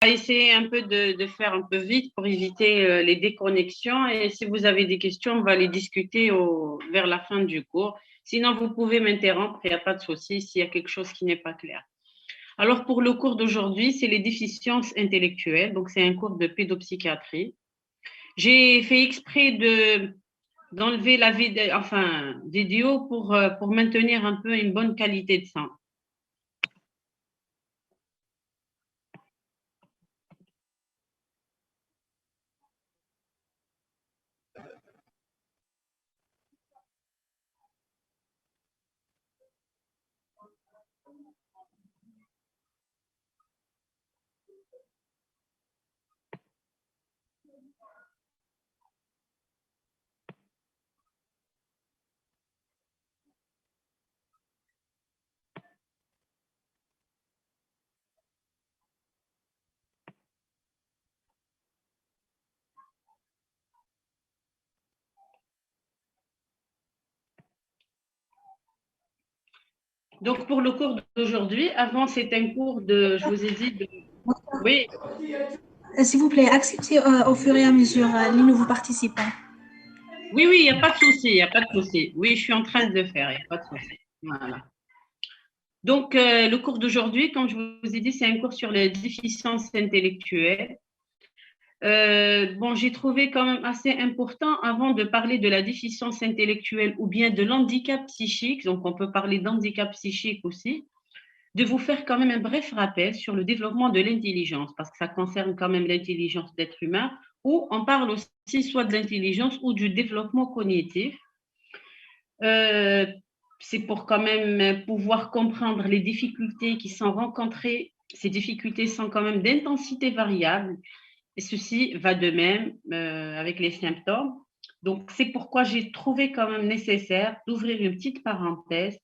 essayer un peu de faire un peu vite pour éviter les déconnexions. Et si vous avez des questions, on va les discuter vers la fin du cours. Sinon, vous pouvez m'interrompre, il n'y a pas de souci s'il y a quelque chose qui n'est pas clair. Alors, pour le cours d'aujourd'hui, c'est les déficiences intellectuelles. Donc, c'est un cours de pédopsychiatrie. J'ai fait exprès d'enlever la vidéo pour maintenir un peu une bonne qualité de son. Donc, pour le cours d'aujourd'hui, avant, c'est un cours je vous ai dit, oui, S'il vous plaît, acceptez au fur et à mesure les nouveaux participants. oui, il n'y a pas de souci, il n'y a pas de souci. Oui, je suis en train de le faire, il n'y a pas de souci. Voilà. Donc, le cours d'aujourd'hui, comme je vous ai dit, c'est un cours sur les déficiences intellectuelles. Bon, j'ai trouvé quand même assez important, avant de parler de la déficience intellectuelle ou bien de l'handicap psychique, donc on peut parler d'handicap psychique aussi, de vous faire quand même un bref rappel sur le développement de l'intelligence, parce que ça concerne quand même l'intelligence d'être humain, où on parle aussi soit de l'intelligence ou du développement cognitif. Euh, c'est pour quand même pouvoir comprendre les difficultés qui sont rencontrées. Ces difficultés sont quand même d'intensité variable, et ceci va de même avec les symptômes. Donc, c'est pourquoi j'ai trouvé quand même nécessaire d'ouvrir une petite parenthèse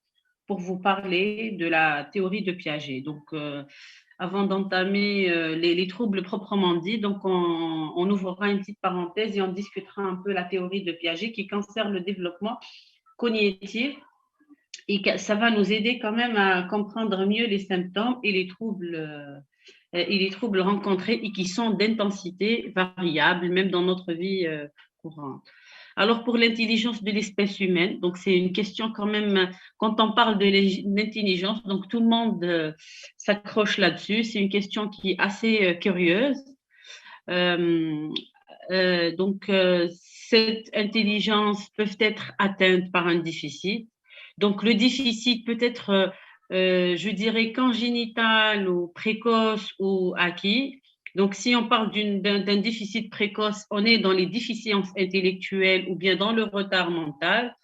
pour vous parler de la théorie de Piaget. Donc, avant d'entamer les troubles proprement dits, donc on ouvrira une petite parenthèse et on discutera un peu la théorie de Piaget qui concerne le développement cognitif et ça va nous aider quand même à comprendre mieux les symptômes et les troubles rencontrés et qui sont d'intensité variable, même dans notre vie courante. Alors, pour l'intelligence de l'espèce humaine, donc c'est une question quand même, quand on parle de l'intelligence, donc tout le monde s'accroche là-dessus. C'est une question qui est assez curieuse. Euh, cette intelligence peut être atteinte par un déficit. Donc, le déficit peut être, je dirais, congénital ou précoce ou acquis. Donc, si on parle d'un déficit précoce, on est dans les déficiences intellectuelles ou bien dans le retard mental.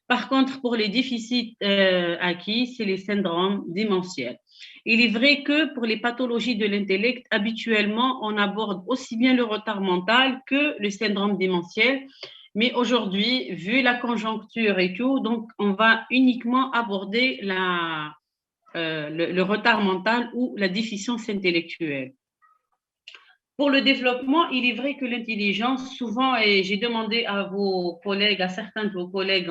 Par contre, pour les déficits acquis, c'est les syndromes démentiels. Il est vrai que pour les pathologies de l'intellect, habituellement, on aborde aussi bien le retard mental que le syndrome démentiel. Mais aujourd'hui, vu la conjoncture et tout, donc on va uniquement aborder le retard mental ou la déficience intellectuelle. Pour le développement, il est vrai que l'intelligence, souvent, et j'ai demandé à vos collègues, à certains de vos collègues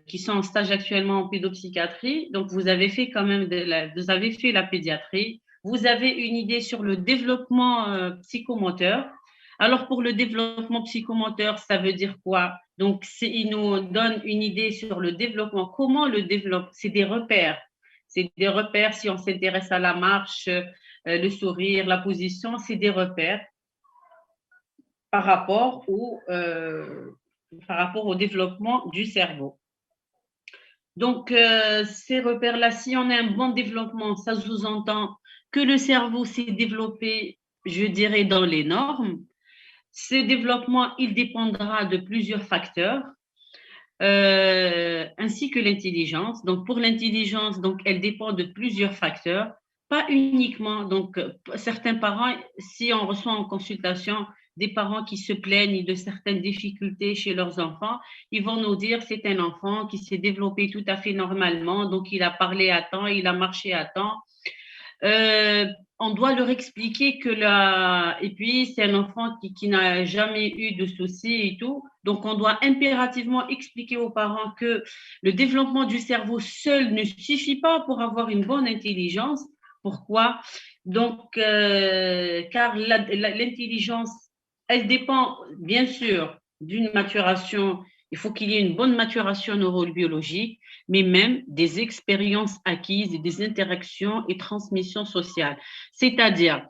qui sont en stage actuellement en pédopsychiatrie, donc vous avez fait quand même vous avez fait la pédiatrie, vous avez une idée sur le développement psychomoteur. Alors pour le développement psychomoteur, ça veut dire quoi? Donc il nous donne une idée sur le développement, comment le développe, c'est des repères. C'est des repères si on s'intéresse à la marche, le sourire, la position, c'est des repères par rapport par rapport au développement du cerveau. Donc, ces repères-là, si on a un bon développement, ça sous-entend que le cerveau s'est développé, je dirais, dans les normes. Ce développement, il dépendra de plusieurs facteurs, ainsi que l'intelligence. Donc, pour l'intelligence, donc, elle dépend de plusieurs facteurs, pas uniquement. Donc, certains parents, si on reçoit en consultation des parents qui se plaignent de certaines difficultés chez leurs enfants, ils vont nous dire c'est un enfant qui s'est développé tout à fait normalement, donc il a parlé à temps, il a marché à temps. Euh, on doit leur expliquer et puis c'est un enfant qui n'a jamais eu de soucis et tout. Donc, on doit impérativement expliquer aux parents que le développement du cerveau seul ne suffit pas pour avoir une bonne intelligence. Pourquoi? Donc, car l'intelligence, elle dépend bien sûr d'une maturation. Il faut qu'il y ait une bonne maturation neurobiologique, mais même des expériences acquises et des interactions et transmissions sociales. C'est-à-dire,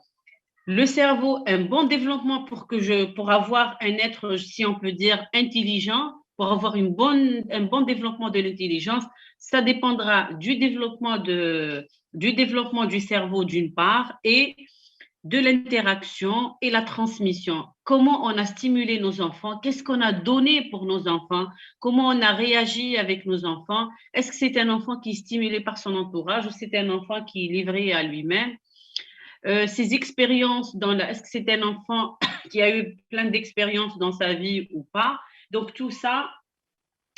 le cerveau, un bon développement pour avoir un être, si on peut dire, intelligent, pour avoir un bon développement de l'intelligence, ça dépendra du développement du cerveau d'une part et de l'interaction et la transmission. Comment on a stimulé nos enfants, qu'est-ce qu'on a donné pour nos enfants, comment on a réagi avec nos enfants, est-ce que c'est un enfant qui est stimulé par son entourage ou c'est un enfant qui est livré à lui-même. Ses expériences est-ce que c'est un enfant qui a eu plein d'expériences dans sa vie ou pas. Donc tout ça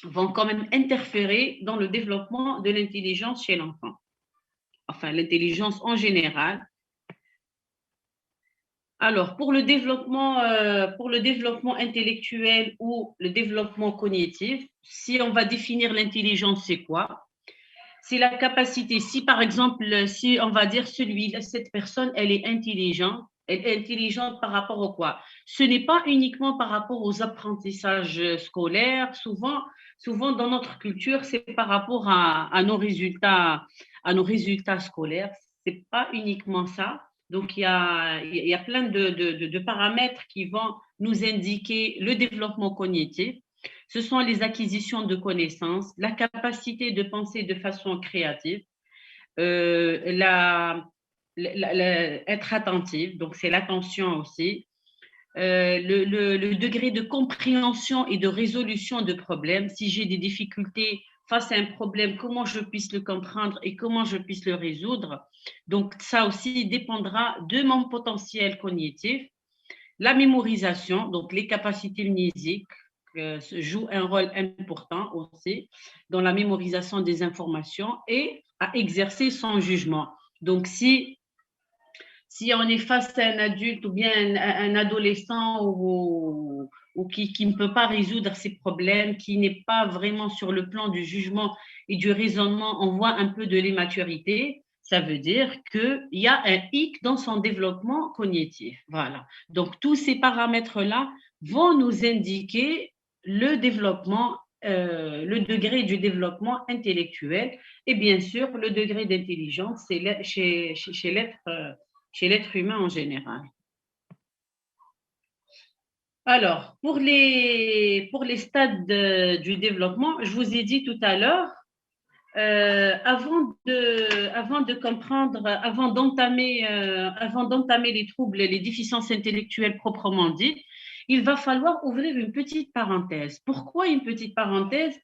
vont quand même interférer dans le développement de l'intelligence chez l'enfant. Enfin, l'intelligence en général. Alors, pour le développement intellectuel ou le développement cognitif, si on va définir l'intelligence, c'est quoi? C'est la capacité, si par exemple, si on va dire cette personne, elle est intelligente par rapport au quoi? Ce n'est pas uniquement par rapport aux apprentissages scolaires, souvent dans notre culture, c'est par rapport à nos résultats scolaires. C'est pas uniquement ça. Donc, il y a plein de paramètres qui vont nous indiquer le développement cognitif. Ce sont les acquisitions de connaissances, la capacité de penser de façon créative, euh, la, être attentif, donc c'est l'attention aussi, le degré de compréhension et de résolution de problèmes. Si j'ai des difficultés face à un problème, comment je puisse le comprendre et comment je puisse le résoudre. Donc ça aussi dépendra de mon potentiel cognitif. La mémorisation, donc les capacités mnésiques, joue un rôle important aussi dans la mémorisation des informations et à exercer son jugement. Donc, si on est face à un adulte ou bien un adolescent ou qui ne peut pas résoudre ses problèmes, qui n'est pas vraiment sur le plan du jugement et du raisonnement, on voit un peu de l'immaturité, ça veut dire qu'il y a un hic dans son développement cognitif. Voilà. Donc, tous ces paramètres-là vont nous indiquer le développement, le degré du développement intellectuel et bien sûr le degré d'intelligence chez l'être humain en général. Alors, pour les stades du développement, je vous ai dit tout à l'heure, avant de comprendre, avant d'entamer les troubles, les déficiences intellectuelles proprement dites, il va falloir ouvrir une petite parenthèse. Pourquoi une petite parenthèse?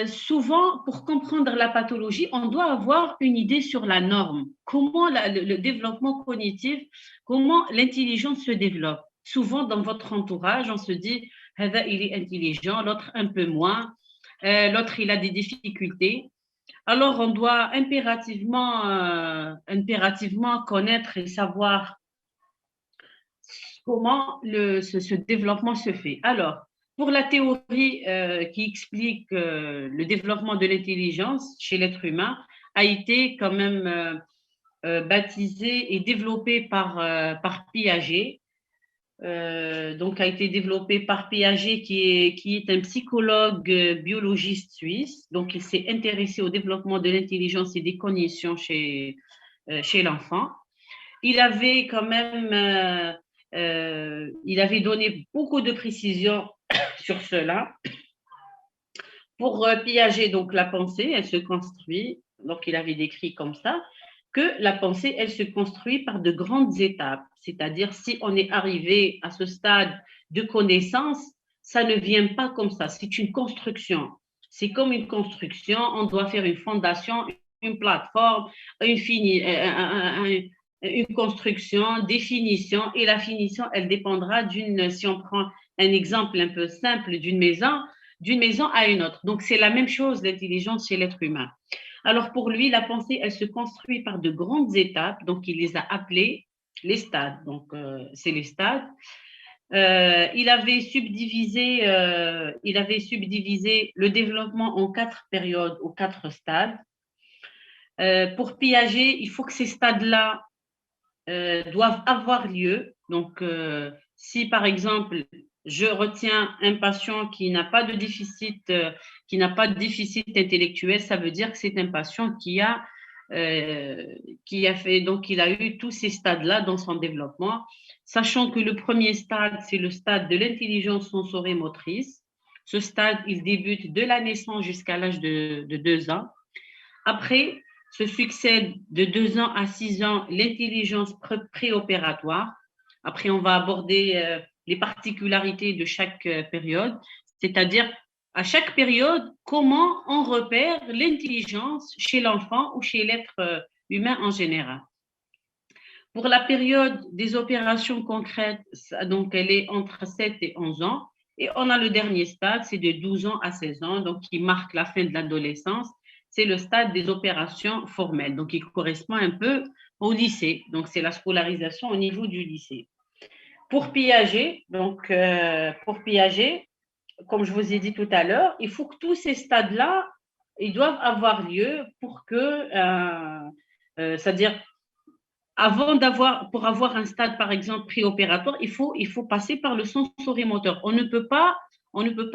Souvent, pour comprendre la pathologie, on doit avoir une idée sur la norme. Comment le développement cognitif, comment l'intelligence se développe. Souvent, dans votre entourage, on se dit, il est intelligent, l'autre un peu moins, l'autre, il a des difficultés. Alors, on doit impérativement connaître et savoir comment ce développement se fait. Alors, pour la théorie qui explique le développement de l'intelligence chez l'être humain, a été quand même baptisée et développée par Piaget. Donc, a été développé par Piaget, qui est un psychologue biologiste suisse. Donc, il s'est intéressé au développement de l'intelligence et des cognitions chez l'enfant. Il avait quand même, il avait donné beaucoup de précisions sur cela. Pour Piaget, donc la pensée, elle se construit, donc il avait décrit comme ça, que la pensée, elle se construit par de grandes étapes. C'est-à-dire, si on est arrivé à ce stade de connaissance, ça ne vient pas comme ça, c'est une construction. C'est comme une construction, on doit faire une fondation, une plateforme, une construction, définition, et la finition, elle dépendra si on prend un exemple un peu simple d'une maison à une autre. Donc, c'est la même chose, l'intelligence chez l'être humain. Alors, pour lui, la pensée, elle se construit par de grandes étapes. Donc, il les a appelées les stades. Donc, c'est les stades. Il avait subdivisé le développement en 4 périodes ou 4 stades. Pour Piaget, il faut que ces stades-là doivent avoir lieu. Donc, si par exemple, je retiens un patient qui n'a pas de déficit intellectuel, ça veut dire que c'est un patient qui a fait, donc il a eu tous ces stades-là dans son développement, sachant que le premier stade, c'est le stade de l'intelligence sensorimotrice. Ce stade, il débute de la naissance jusqu'à l'âge de 2 ans. Après, se succède de 2 ans à 6 ans l'intelligence préopératoire. Après, on va aborder les particularités de chaque période, c'est-à-dire à chaque période, comment on repère l'intelligence chez l'enfant ou chez l'être humain en général. Pour la période des opérations concrètes, donc elle est entre 7 et 11 ans. Et on a le dernier stade, c'est de 12 ans à 16 ans, donc qui marque la fin de l'adolescence. C'est le stade des opérations formelles, donc il correspond un peu au lycée. Donc c'est la scolarisation au niveau du lycée. Pour Piaget, comme je vous ai dit tout à l'heure, il faut que tous ces stades-là, ils doivent avoir lieu pour que, c'est-à-dire pour avoir un stade, par exemple, préopératoire, il faut passer par le sensorimoteur. On ne peut pas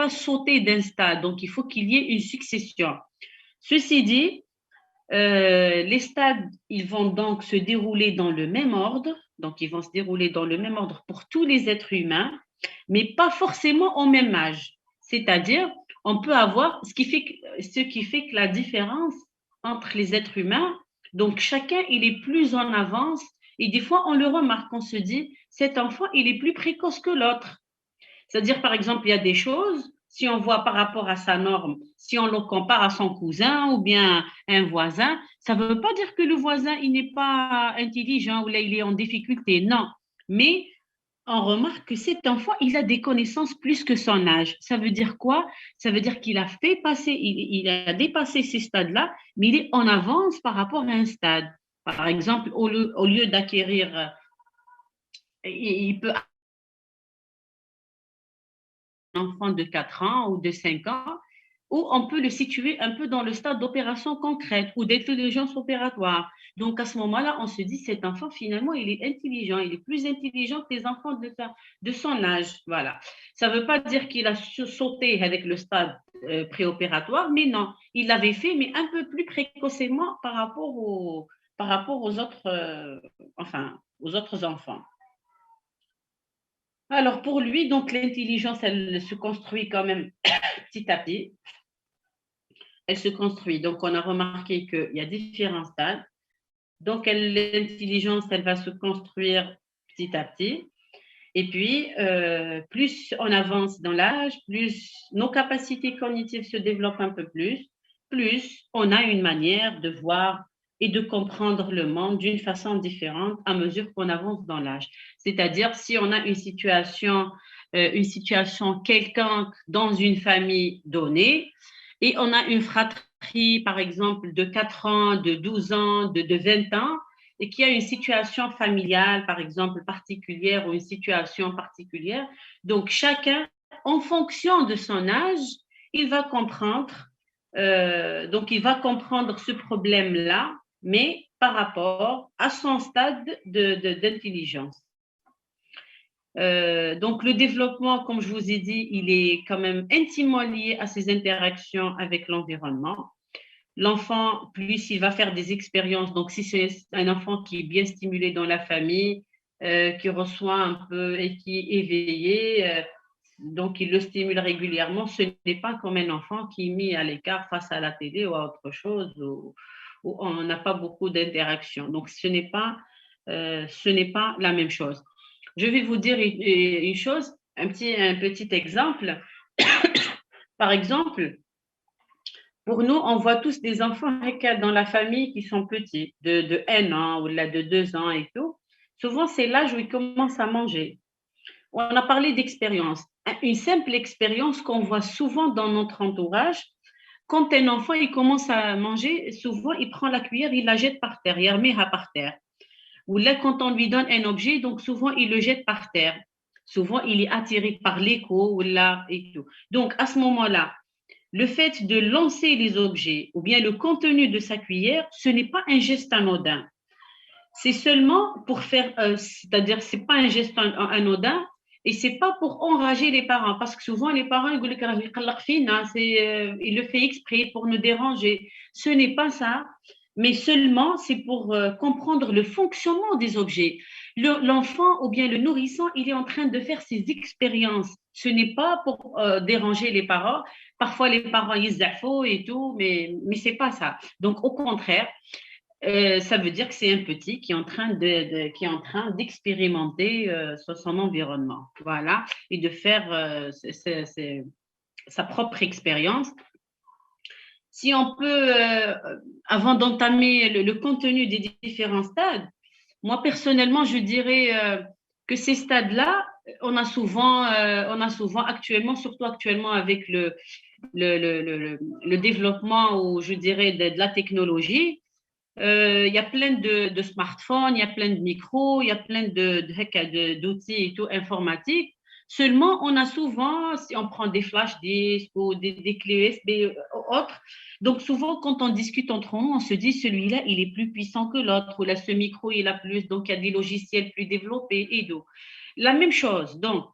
sauter d'un stade, donc il faut qu'il y ait une succession. Ceci dit, les stades, ils vont donc se dérouler dans le même ordre, donc ils vont se dérouler dans le même ordre pour tous les êtres humains, mais pas forcément au même âge. C'est-à-dire, on peut avoir ce qui fait que la différence entre les êtres humains, donc chacun, il est plus en avance, et des fois, on le remarque, on se dit, cet enfant, il est plus précoce que l'autre. C'est-à-dire, par exemple, il y a des choses, si on voit par rapport à sa norme, si on le compare à son cousin ou bien un voisin, ça ne veut pas dire que le voisin, il n'est pas intelligent ou là, il est en difficulté. Non. Mais on remarque que cet enfant, il a des connaissances plus que son âge. Ça veut dire quoi? Ça veut dire qu'il a il a dépassé ces stades-là, mais il est en avance par rapport à un stade. Par exemple, au lieu d'acquérir, il peut enfant de 4 ans ou de 5 ans, ou on peut le situer un peu dans le stade d'opération concrète ou d'intelligence opératoire. Donc, à ce moment-là, on se dit, cet enfant, finalement, il est intelligent, il est plus intelligent que les enfants de son âge. Voilà. Ça ne veut pas dire qu'il a sauté avec le stade préopératoire, mais non, il l'avait fait, mais un peu plus précocement par rapport aux aux autres enfants. Alors pour lui, donc l'intelligence, elle se construit quand même petit à petit. Elle se construit. Donc on a remarqué qu'il y a différents stades. Donc l'intelligence, elle va se construire petit à petit. Et puis, plus on avance dans l'âge, plus nos capacités cognitives se développent un peu plus on a une manière de voir et de comprendre le monde d'une façon différente à mesure qu'on avance dans l'âge. C'est-à-dire, si on a une situation quelconque dans une famille donnée, et on a une fratrie, par exemple, de 4 ans, de 12 ans, de 20 ans, et qu'il y a une situation familiale, par exemple, particulière ou une situation particulière. Donc, chacun, en fonction de son âge, il va comprendre, il va comprendre ce problème-là, mais par rapport à son stade d'intelligence. Donc, le développement, comme je vous ai dit, il est quand même intimement lié à ses interactions avec l'environnement. L'enfant, plus il va faire des expériences, donc si c'est un enfant qui est bien stimulé dans la famille, qui reçoit un peu et qui est éveillé, donc il le stimule régulièrement, ce n'est pas comme un enfant qui est mis à l'écart face à la télé ou à autre chose, où on n'a pas beaucoup d'interaction. Donc ce n'est pas la même chose. Je vais vous dire une chose, un petit exemple. Par exemple, pour nous, on voit tous des enfants dans la famille qui sont petits, de 1 an ou là de 2 ans et tout. Souvent, c'est l'âge où ils commencent à manger. On a parlé d'expérience. Une simple expérience qu'on voit souvent dans notre entourage, quand un enfant il commence à manger, souvent il prend la cuillère, il la jette par terre, il remet par terre. Ou là, quand on lui donne un objet, donc souvent il le jette par terre. Souvent, il est attiré par l'écho ou là et tout. Donc, à ce moment-là, le fait de lancer les objets ou bien le contenu de sa cuillère, ce n'est pas un geste anodin. C'est seulement pour faire, c'est-à-dire c'est pas un geste anodin et c'est pas pour enrager les parents parce que souvent les parents ils le fait exprès pour nous déranger. Ce n'est pas ça, mais seulement c'est pour comprendre le fonctionnement des objets. L'enfant ou bien le nourrisson, il est en train de faire ses expériences. Ce n'est pas pour déranger les parents. Parfois les parents ils zaffent et tout, mais c'est pas ça. Donc au contraire, ça veut dire que c'est un petit qui est en train qui est en train d'expérimenter sur son environnement, voilà, et de faire sa propre expérience. Si on peut, avant d'entamer le contenu des différents stades, moi personnellement, je dirais que ces stades-là, on a souvent actuellement, surtout actuellement avec le développement, ou je dirais de la technologie. Il y a plein de smartphones, il y a plein de micros, il y a plein d'outils et tout informatiques. Seulement, on a souvent, si on prend des flash disks ou des clés USB ou autres, donc souvent quand on discute entre nous, on se dit celui-là, il est plus puissant que l'autre, ou là, ce micro, il a plus, donc il y a des logiciels plus développés et tout. La même chose, donc,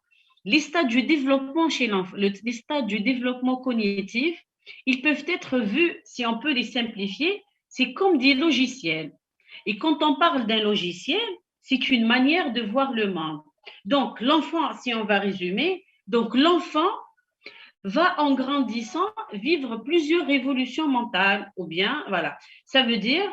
les stades du développement chez l'enfant, les stades du développement cognitif, ils peuvent être vus, si on peut les simplifier, c'est comme des logiciels. Et quand on parle d'un logiciel, c'est une manière de voir le monde. Donc, l'enfant, si on va résumer, donc l'enfant va en grandissant vivre plusieurs révolutions mentales, ou bien, voilà, ça veut dire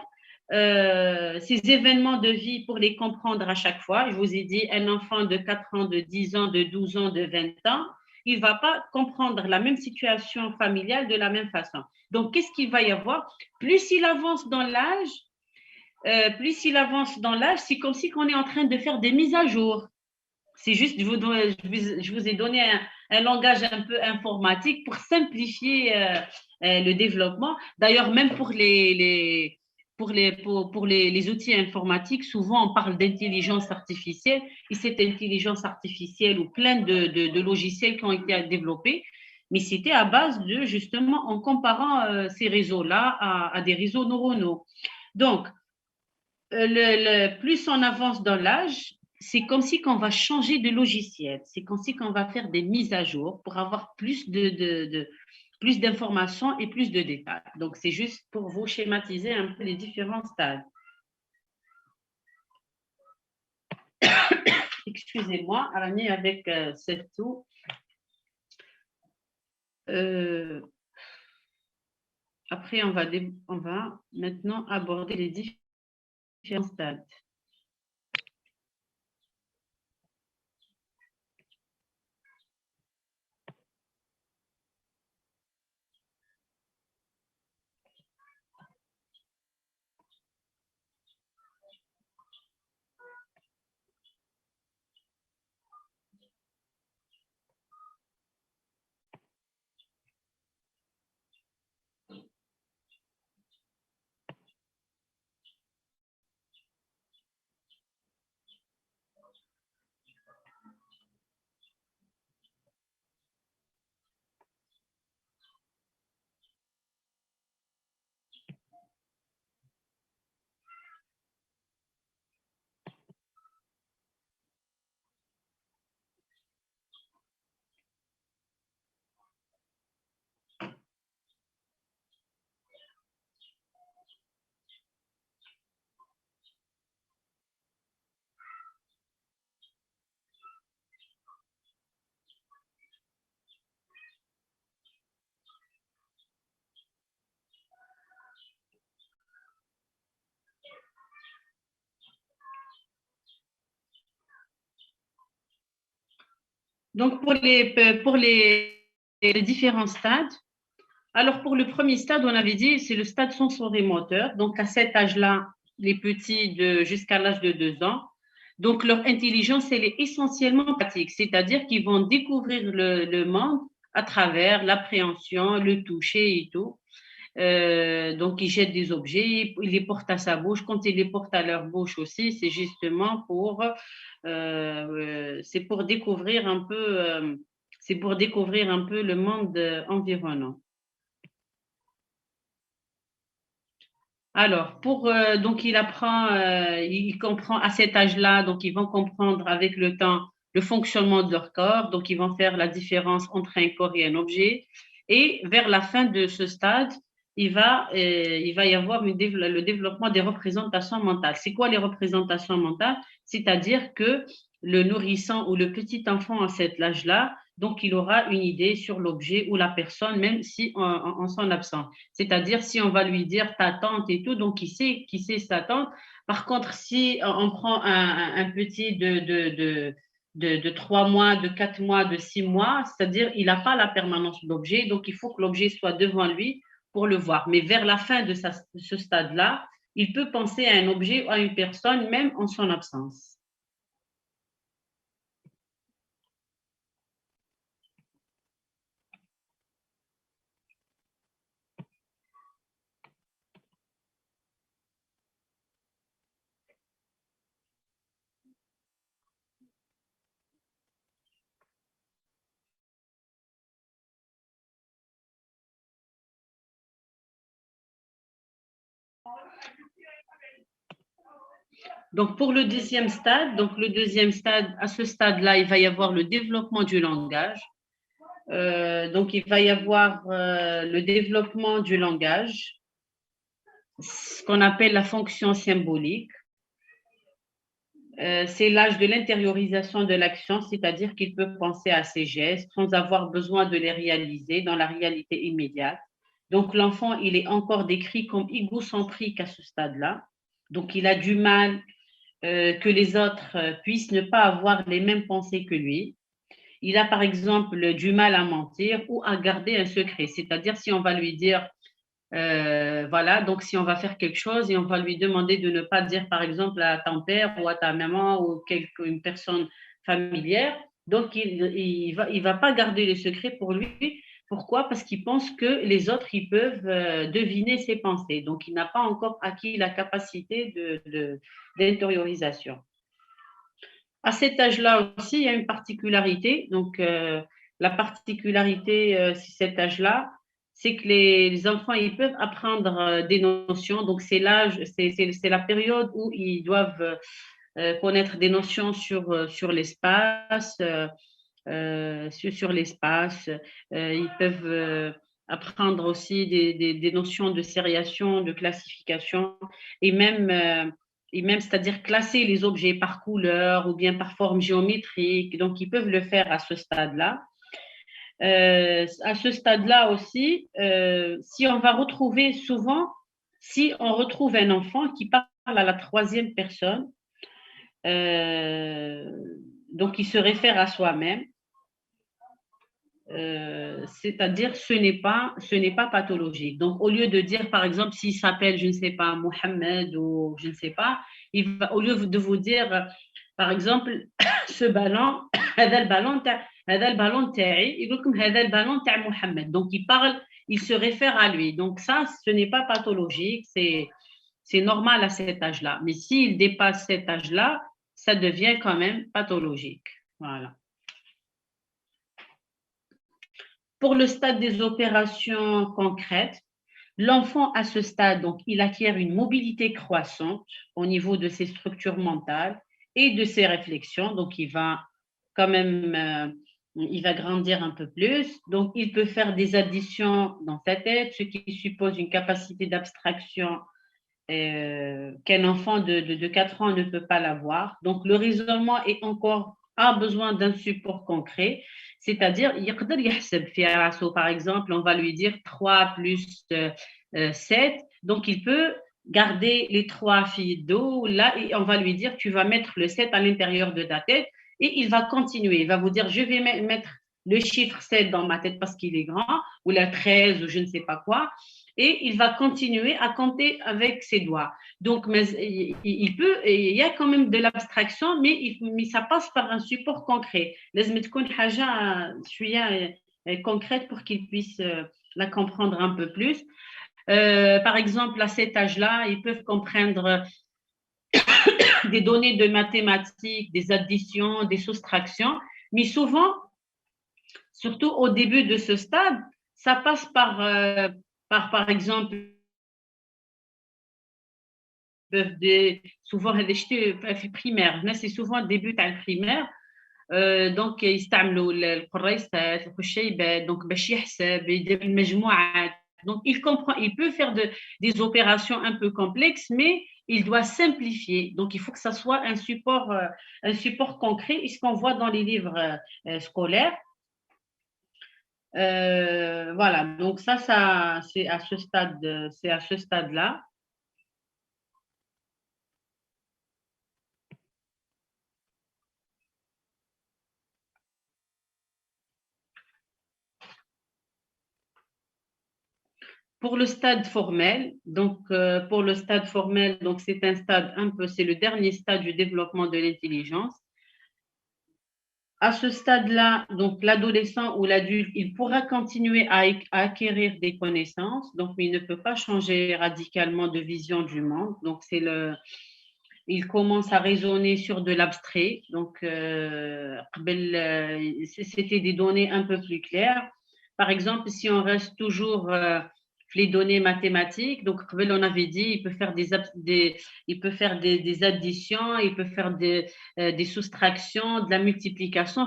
ces événements de vie pour les comprendre à chaque fois. Je vous ai dit, un enfant de 4 ans, de 10 ans, de 12 ans, de 20 ans, il ne va pas comprendre la même situation familiale de la même façon. Donc, qu'est-ce qu'il va y avoir? Plus il avance dans l'âge, c'est comme si on est en train de faire des mises à jour. C'est juste, je vous ai donné un langage un peu informatique pour simplifier le développement. D'ailleurs, même pour les outils informatiques, souvent on parle d'intelligence artificielle et cette intelligence artificielle ou plein de logiciels qui ont été développés, mais c'était à base de justement en comparant ces réseaux-là à des réseaux neuronaux. Donc, plus on avance dans l'âge, c'est comme si qu'on va changer de logiciel, c'est comme si qu'on va faire des mises à jour pour avoir plus d'informations et plus de détails. Donc, c'est juste pour vous schématiser un peu les différents stades. Excusez-moi, Arani, avec cette toux. Après, on va maintenant aborder les différents stades. Donc, pour les différents stades, alors pour le premier stade, on avait dit, c'est le stade sensorimoteur. Donc, à cet âge-là, les petits jusqu'à l'âge de 2 ans, donc leur intelligence, elle est essentiellement pratique, c'est-à-dire qu'ils vont découvrir le monde à travers l'appréhension, le toucher et tout. Donc, ils jettent des objets, ils les portent à sa bouche. Quand ils les portent à leur bouche aussi, c'est justement c'est pour découvrir un peu le monde environnant. Alors, donc il apprend, il comprend à cet âge-là, donc ils vont comprendre avec le temps le fonctionnement de leur corps, donc ils vont faire la différence entre un corps et un objet. Et vers la fin de ce stade, il va y avoir le développement des représentations mentales. C'est quoi les représentations mentales? C'est-à-dire que le nourrisson ou le petit enfant à cet âge-là, donc il aura une idée sur l'objet ou la personne, même si en son absence. C'est-à-dire, si on va lui dire ta tante et tout, donc qui sait sa tante. Par contre, si on prend un petit de 3 mois, de 4 mois, de 6 mois, c'est-à-dire il n'a pas la permanence de l'objet, donc il faut que l'objet soit devant lui pour le voir. Mais vers la fin de ce stade-là, il peut penser à un objet ou à une personne, même en son absence. Donc, pour le deuxième stade, à ce stade-là, il va y avoir le développement du langage. Donc, il va y avoir le développement du langage, ce qu'on appelle la fonction symbolique. C'est l'âge de l'intériorisation de l'action, c'est-à-dire qu'il peut penser à ses gestes sans avoir besoin de les réaliser dans la réalité immédiate. Donc, l'enfant, il est encore décrit comme égocentrique à ce stade-là. Donc, il a du mal que les autres puissent ne pas avoir les mêmes pensées que lui. Il a par exemple du mal à mentir ou à garder un secret. C'est-à-dire si on va lui dire, voilà, donc si on va faire quelque chose et on va lui demander de ne pas dire par exemple à ton père ou à ta maman ou une personne familière, donc il va pas garder les secrets pour lui. Pourquoi? Parce qu'il pense que les autres, ils peuvent deviner ses pensées. Donc, il n'a pas encore acquis la capacité d'intériorisation. À cet âge-là aussi, il y a une particularité. Donc, la particularité, c'est cet âge-là, c'est que les enfants, ils peuvent apprendre des notions. Donc, c'est l'âge, c'est la période où ils doivent connaître des notions sur l'espace, sur l'espace. Ils peuvent apprendre aussi des notions de sériation, de classification et même, c'est-à-dire classer les objets par couleur ou bien par forme géométrique. Donc, ils peuvent le faire à ce stade-là. À ce stade-là aussi, si on va retrouver souvent, si on retrouve un enfant qui parle à la troisième personne, euh, donc il se réfère à soi-même, c'est-à-dire ce n'est pas pathologique. Donc, au lieu de dire, par exemple, s'il s'appelle, je ne sais pas, Mohamed ou je ne sais pas, au lieu de vous dire, par exemple, ce ballon, هذا البالون تاع هذا البالون تاعي يقول لكم هذا البالون تاع محمد. Donc, il se réfère à lui. Donc, ça, ce n'est pas pathologique, c'est normal à cet âge-là. Mais s'il dépasse cet âge-là, ça devient quand même pathologique. Voilà. Pour le stade des opérations concrètes, l'enfant à ce stade, donc, il acquiert une mobilité croissante au niveau de ses structures mentales et de ses réflexions. Donc, il va quand même, il va grandir un peu plus. Donc, il peut faire des additions dans sa tête, ce qui suppose une capacité d'abstraction qu'un enfant de 4 ans ne peut pas l'avoir. Donc, le raisonnement a besoin d'un support concret, c'est-à-dire, par exemple, on va lui dire 3 plus 7, donc il peut garder les 3 filles d'eau, là, et on va lui dire, tu vas mettre le 7 à l'intérieur de ta tête, et il va continuer, il va vous dire, je vais mettre le chiffre 7 dans ma tête parce qu'il est grand, ou la 13, ou je ne sais pas quoi, et il va continuer à compter avec ses doigts. Donc, mais il y a quand même de l'abstraction, mais ça passe par un support concret. لازم تكون حاجة شوية concrète pour qu'il puisse la comprendre un peu plus. Par exemple, à cet âge-là, ils peuvent comprendre des données de mathématiques, des additions, des soustractions, mais souvent, surtout au début de ce stade, ça passe par exemple, souvent في primaire. Là, c'est souvent début à primaire. دونك يستعملوا القريصات الخشيبات دونك باش يحسب يدير المجموعات. Donc il comprend, il peut faire des opérations un peu complexes, mais il doit simplifier. Donc il faut que ça soit un support concret, ce qu'on voit dans les livres scolaires. Voilà, donc ça c'est à ce stade, c'est à ce stade-là. Pour le stade formel, donc pour le stade formel, donc c'est un stade un peu, c'est le dernier stade du développement de l'intelligence. À ce stade-là, donc l'adolescent ou l'adulte, il pourra continuer à acquérir des connaissances, donc mais il ne peut pas changer radicalement de vision du monde. Donc il commence à raisonner sur de l'abstrait. Donc c'était des données un peu plus claires. Par exemple, si on reste toujours les données mathématiques, donc on avait dit, il peut faire des additions, il peut faire des soustractions, de la multiplication,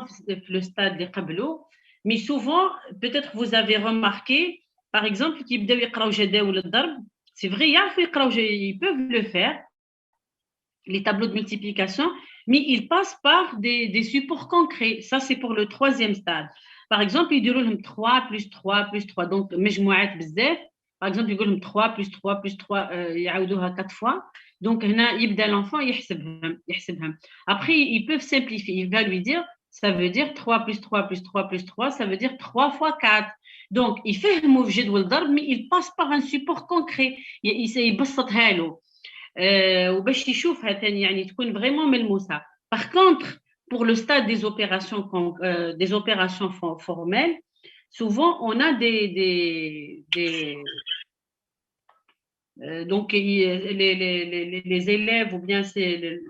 le stade des qablo. Mais souvent, peut-être vous avez remarqué, par exemple, c'est vrai, ils peuvent le faire, les tableaux de multiplication, mais ils passent par des supports concrets. Ça, c'est pour le troisième stade. Par exemple, ils disent 3 plus 3 plus 3. Donc, مجموعات بزاف. Par exemple, ils disent 3 plus 3 plus 3, يعاودوها 4 fois. Donc, هنا يبدا l'enfant يحسبهم. Après, ils peuvent simplifier. Il va lui dire, ça veut dire 3 plus 3 plus 3 plus 3, ça veut dire 3 fois 4. Donc, il fait le move جدول الضرب, mais il passe par un support concret. يبسطها له. وباش يشوفها تاني يعني تكون vraiment ملموسة. Par contre, pour le stade des opérations formelles, souvent on a donc les élèves ou bien c'est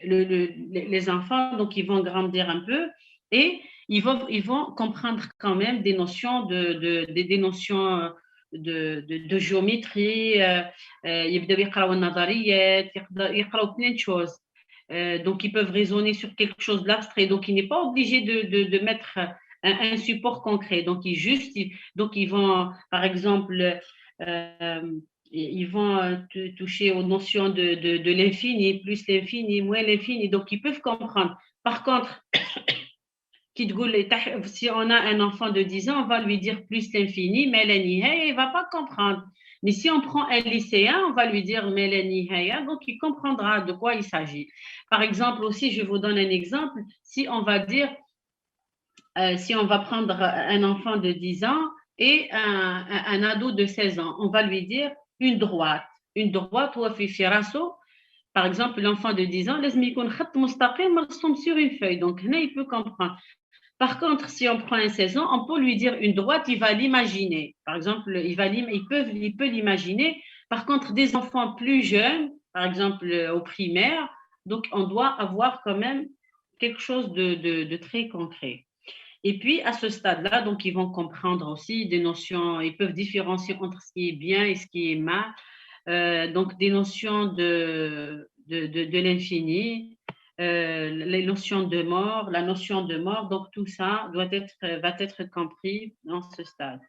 les enfants, donc ils vont grandir un peu et ils vont comprendre quand même des notions des notions de géométrie. يبداو يقراو النظريات, يقراو plein de choses. Donc ils peuvent raisonner sur quelque chose d'abstrait. Donc il n'est pas obligé de mettre un support concret. Donc donc ils vont, par exemple, ils vont toucher aux notions de l'infini, plus l'infini, moins l'infini. Donc, ils peuvent comprendre. Par contre, si on a un enfant de 10 ans, on va lui dire plus l'infini, mais il ne va pas comprendre. Mais si on prend un lycéen, on va lui dire Mélanie Haya, donc il comprendra de quoi il s'agit. Par exemple, aussi, je vous donne un exemple. Si on va dire, si on va prendre un enfant de 10 ans et un ado de 16 ans, on va lui dire une droite. Une droite ou par exemple, l'enfant de 10 ans, لازم يكون خط مستقيم مرسوم sur une feuille. Donc, là, il peut comprendre. Par contre, si on prend un 16 ans, on peut lui dire une droite, il va l'imaginer. Par exemple, il peut l'imaginer. Par contre, des enfants plus jeunes, par exemple au primaire, donc on doit avoir quand même quelque chose de très concret. Et puis, à ce stade-là, donc, ils vont comprendre aussi des notions, ils peuvent différencier entre ce qui est bien et ce qui est mal. Donc, des notions de l'infini, les notions de mort, la notion de mort. Donc, tout ça va être compris dans ce stade.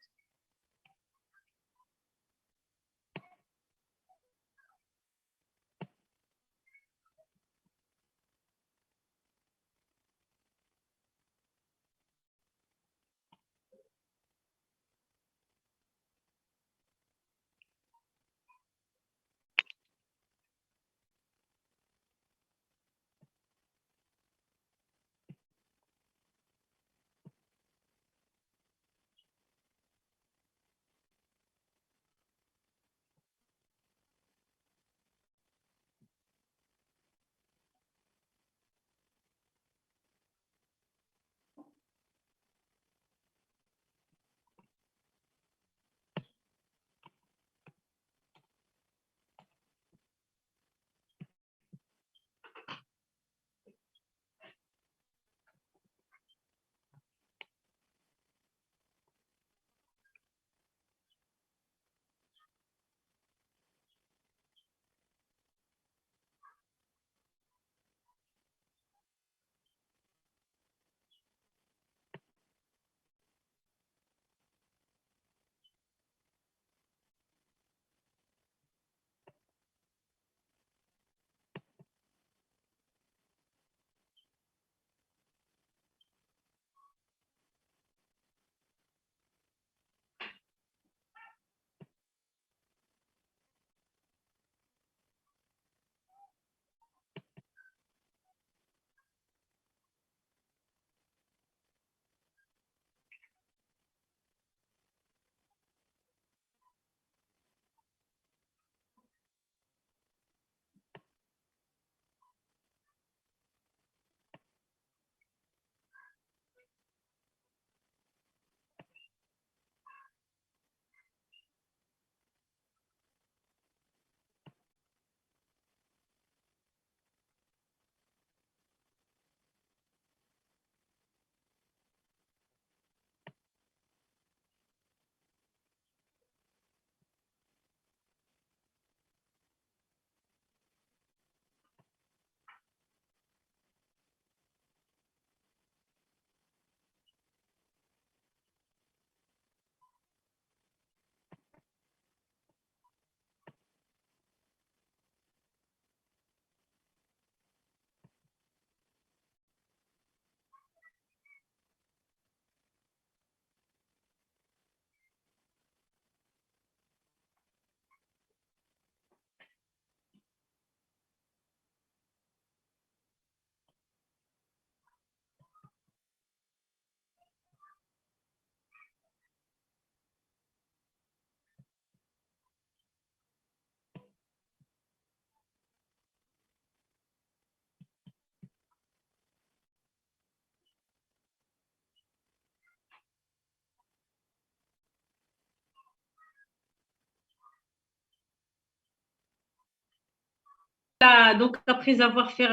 donc après avoir fait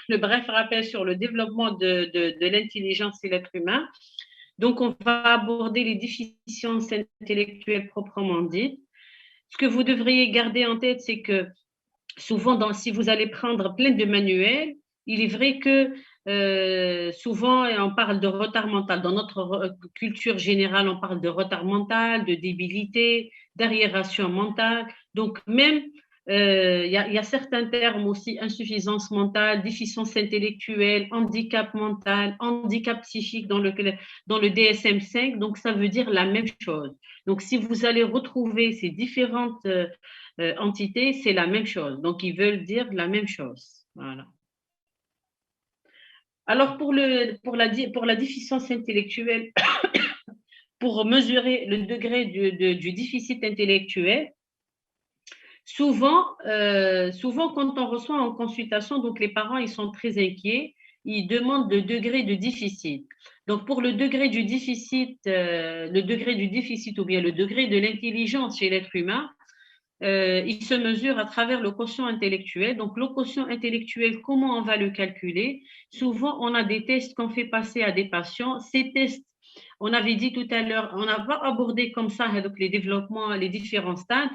le bref rappel sur le développement de l'intelligence et l'être humain, donc on va aborder les déficiences intellectuelles proprement dites. Ce que vous devriez garder en tête, c'est que souvent, si vous allez prendre plein de manuels, il est vrai que souvent, on parle de retard mental. Dans notre culture générale, on parle de retard mental, de débilité, d'arriération mentale. Donc, même, y a certains termes aussi, insuffisance mentale, déficience intellectuelle, handicap mental, handicap psychique dans le DSM-5. Donc, ça veut dire la même chose. Donc, si vous allez retrouver ces différentes entité, c'est la même chose. Donc, ils veulent dire la même chose. Voilà. Alors, pour la déficience intellectuelle, pour mesurer le degré du déficit intellectuel, souvent, quand on reçoit en consultation, donc les parents, ils sont très inquiets, ils demandent le degré de déficit. Donc, pour le degré du déficit ou bien le degré de l'intelligence chez l'être humain, il se mesure à travers le quotient intellectuel. Donc, le quotient intellectuel, comment on va le calculer? Souvent, on a des tests qu'on fait passer à des patients. Ces tests, on avait dit tout à l'heure, on n'a pas abordé comme ça donc les développements, les différents stades.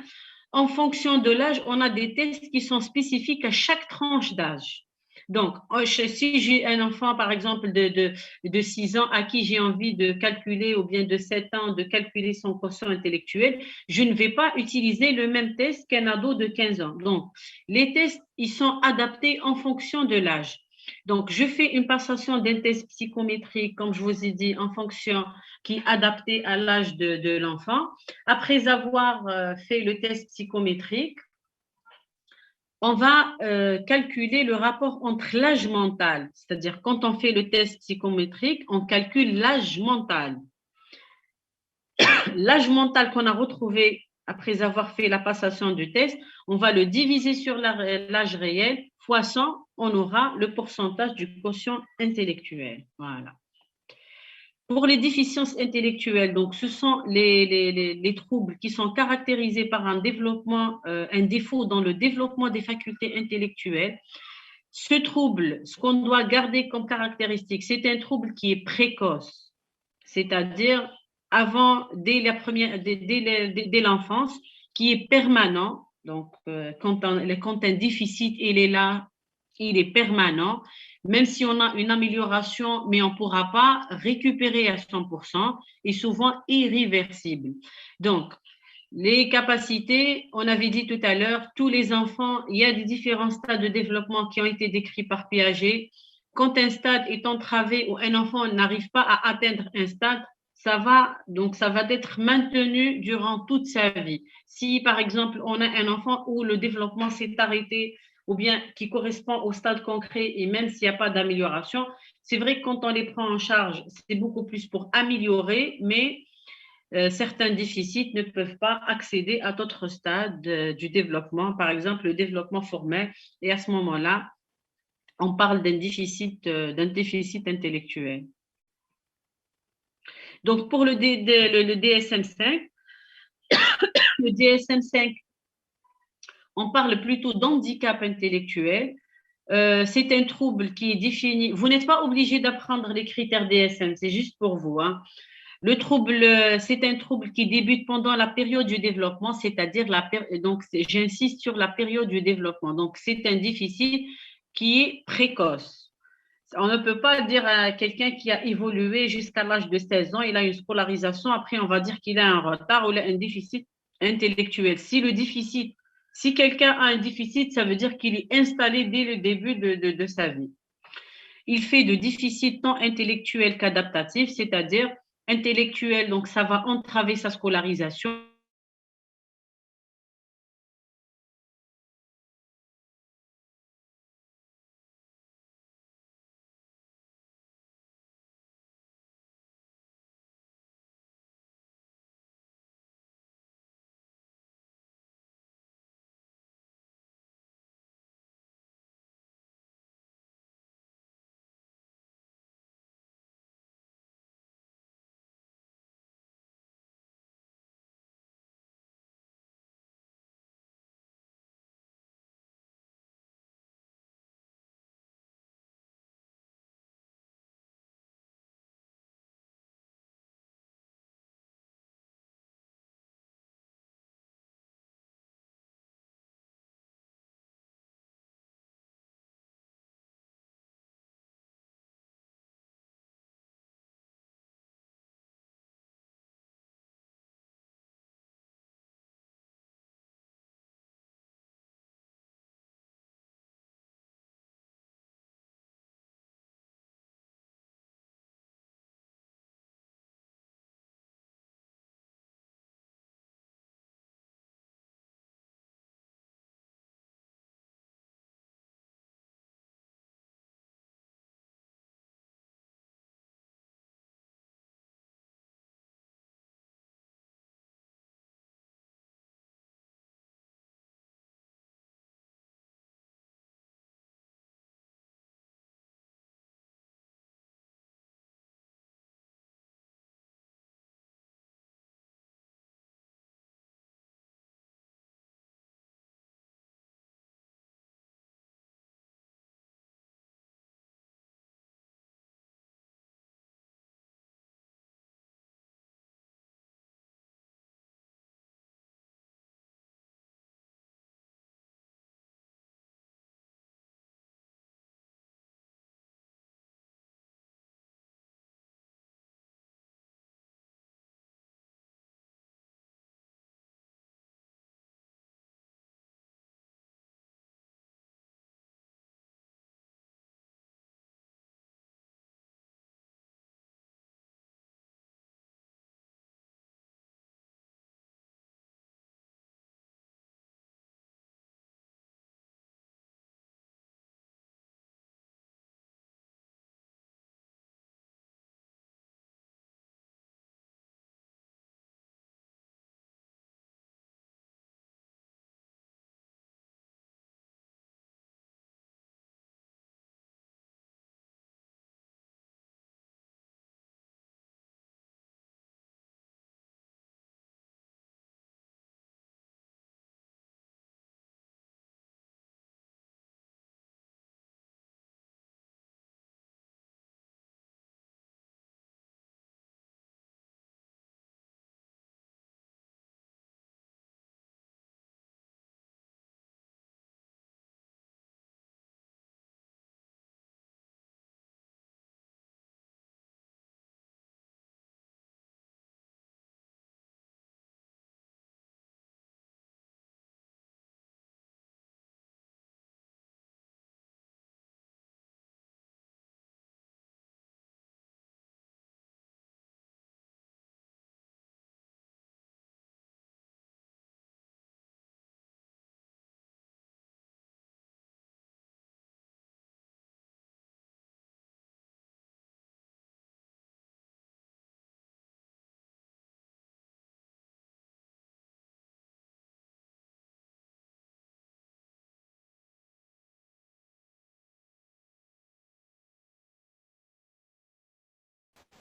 En fonction de l'âge, on a des tests qui sont spécifiques à chaque tranche d'âge. Donc, si j'ai un enfant, par exemple, de 6 ans à qui j'ai envie de calculer, ou bien de 7 ans, de calculer son quotient intellectuel, je ne vais pas utiliser le même test qu'un ado de 15 ans. Donc, les tests, ils sont adaptés en fonction de l'âge. Donc, je fais une passation d'un test psychométrique, comme je vous ai dit, en fonction qui est adapté à l'âge de l'enfant. Après avoir fait le test psychométrique, on va calculer le rapport entre l'âge mental, c'est-à-dire quand on fait le test psychométrique, on calcule l'âge mental. L'âge mental qu'on a retrouvé après avoir fait la passation du test, on va le diviser sur l'âge réel, fois 100, on aura le pourcentage du quotient intellectuel. Voilà. Pour les déficiences intellectuelles, donc ce sont les troubles qui sont caractérisés par un défaut dans le développement des facultés intellectuelles. Ce trouble, ce qu'on doit garder comme caractéristique, c'est un trouble qui est précoce, c'est-à-dire dès l'enfance, qui est permanent. Donc, quand un déficit il est là, il est permanent. Même si on a une amélioration, mais on ne pourra pas récupérer à 100% et souvent irréversible. Donc, les capacités, on avait dit tout à l'heure, tous les enfants, il y a des différents stades de développement qui ont été décrits par Piaget. Quand un stade est entravé ou un enfant n'arrive pas à atteindre un stade, ça va être maintenu durant toute sa vie. Si, par exemple, on a un enfant où le développement s'est arrêté ou bien qui correspond au stade concret et même s'il n'y a pas d'amélioration, c'est vrai que quand on les prend en charge, c'est beaucoup plus pour améliorer, mais certains déficits ne peuvent pas accéder à d'autres stades du développement, par exemple le développement formel, et à ce moment-là, on parle d'un déficit intellectuel. Donc, pour le DSM-5, le DSM-5, on parle plutôt d'handicap intellectuel. C'est un trouble qui est défini. Vous n'êtes pas obligé d'apprendre les critères DSM, c'est juste pour vous. Hein. Le trouble, c'est un trouble qui débute pendant la période du développement, c'est-à-dire donc j'insiste sur la période du développement. Donc, c'est un déficit qui est précoce. On ne peut pas dire à quelqu'un qui a évolué jusqu'à l'âge de 16 ans, il a une scolarisation, après on va dire qu'il a un retard ou il a un déficit intellectuel. Si quelqu'un a un déficit, ça veut dire qu'il est installé dès le début de sa vie. Il fait de déficit tant intellectuel qu'adaptatif, c'est-à-dire intellectuel, donc ça va entraver sa scolarisation.